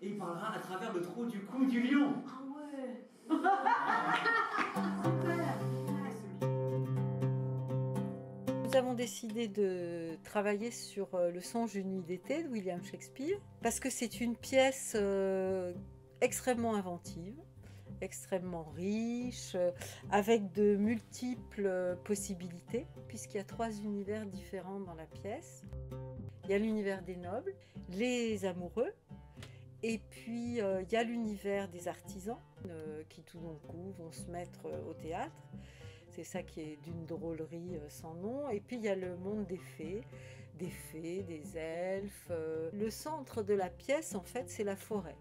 et il parlera à travers le trou du cou du lion. Ah ouais. Nous avons décidé de travailler sur Le Songe d'une nuit d'été de William Shakespeare parce que c'est une pièce extrêmement inventive, extrêmement riche, avec de multiples possibilités, puisqu'il y a 3 univers différents dans la pièce. Il y a l'univers des nobles, les amoureux, et puis il y a l'univers des artisans qui tout d'un coup vont se mettre au théâtre. C'est ça qui est d'une drôlerie sans nom. Et puis il y a le monde des fées, des elfes. Le centre de la pièce, en fait, c'est la forêt.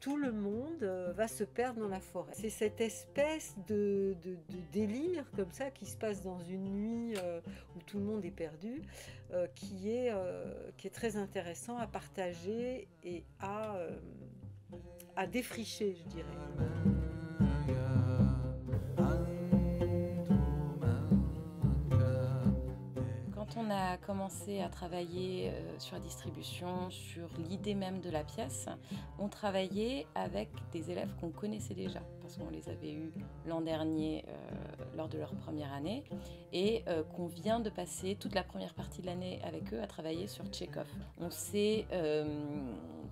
Tout le monde va se perdre dans la forêt. C'est cette espèce de délire comme ça qui se passe dans une nuit où tout le monde est perdu, qui est très intéressant à partager et à défricher, je dirais. Quand on a commencé à travailler sur la distribution, sur l'idée même de la pièce, on travaillait avec des élèves qu'on connaissait déjà, parce qu'on les avait eus l'an dernier lors de leur première année, et qu'on vient de passer toute la première partie de l'année avec eux à travailler sur Tchekhov. On sait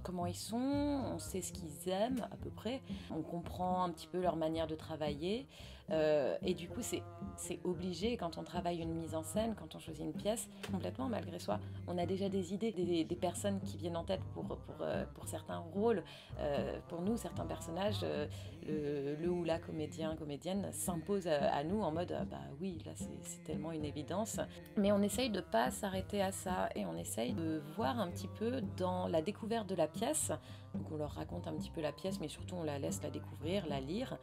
comment ils sont, on sait ce qu'ils aiment à peu près, on comprend un petit peu leur manière de travailler, et du coup c'est obligé quand on travaille une mise en scène, quand on choisit une pièce, complètement malgré soi. On a déjà des idées, des personnes qui viennent en tête pour certains rôles. Pour nous, certains personnages, le ou la comédienne s'impose à nous en mode bah oui, là c'est tellement une évidence. Mais on essaye de ne pas s'arrêter à ça et on essaye de voir un petit peu dans la découverte de la pièce. Donc on leur raconte un petit peu la pièce, mais surtout on la laisse la découvrir, la lire.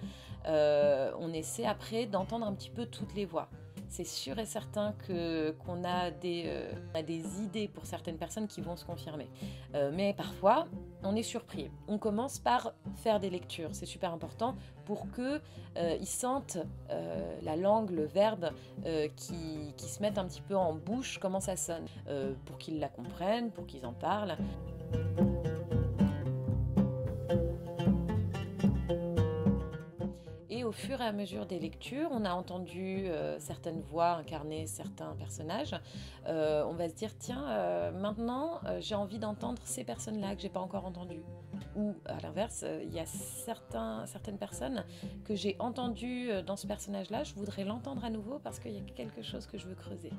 On essaie après d'entendre un petit peu toutes les voix. C'est sûr et certain qu'on a des idées pour certaines personnes qui vont se confirmer. Mais parfois, on est surpris. On commence par faire des lectures. C'est super important pour qu'ils sentent la langue, le verbe qui se mettent un petit peu en bouche, comment ça sonne, pour qu'ils la comprennent, pour qu'ils en parlent. Et au fur et à mesure des lectures, on a entendu certaines voix incarner certains personnages. On va se dire, tiens, maintenant, j'ai envie d'entendre ces personnes-là que j'ai pas encore entendues. Ou à l'inverse, il y a certaines personnes que j'ai entendues dans ce personnage-là, je voudrais l'entendre à nouveau parce qu'il y a quelque chose que je veux creuser.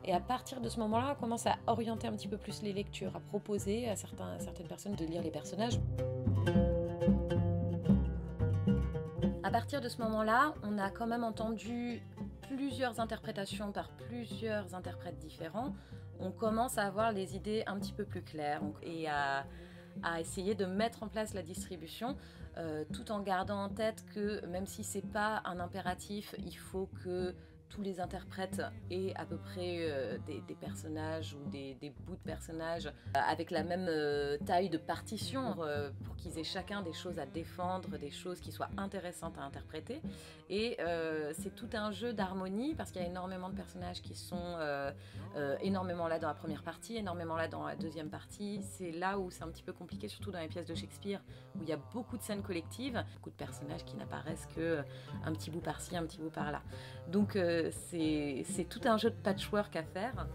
Et à partir de ce moment-là, on commence à orienter un petit peu plus les lectures, à proposer à certaines personnes de lire les personnages. À partir de ce moment-là, on a quand même entendu plusieurs interprétations par plusieurs interprètes différents. On commence à avoir les idées un petit peu plus claires et à essayer de mettre en place la distribution tout en gardant en tête que même si c'est pas un impératif, il faut que tous les interprètes aient à peu près des personnages ou des bouts de personnages avec la même taille de partition pour qu'ils aient chacun des choses à défendre, des choses qui soient intéressantes à interpréter. Et c'est tout un jeu d'harmonie parce qu'il y a énormément de personnages qui sont énormément là dans la première partie, énormément là dans la deuxième partie. C'est là où c'est un petit peu compliqué, surtout dans les pièces de Shakespeare, où il y a beaucoup de scènes collectives, beaucoup de personnages qui n'apparaissent qu'un petit bout par-ci, un petit bout par-là. Donc c'est tout un jeu de patchwork à faire.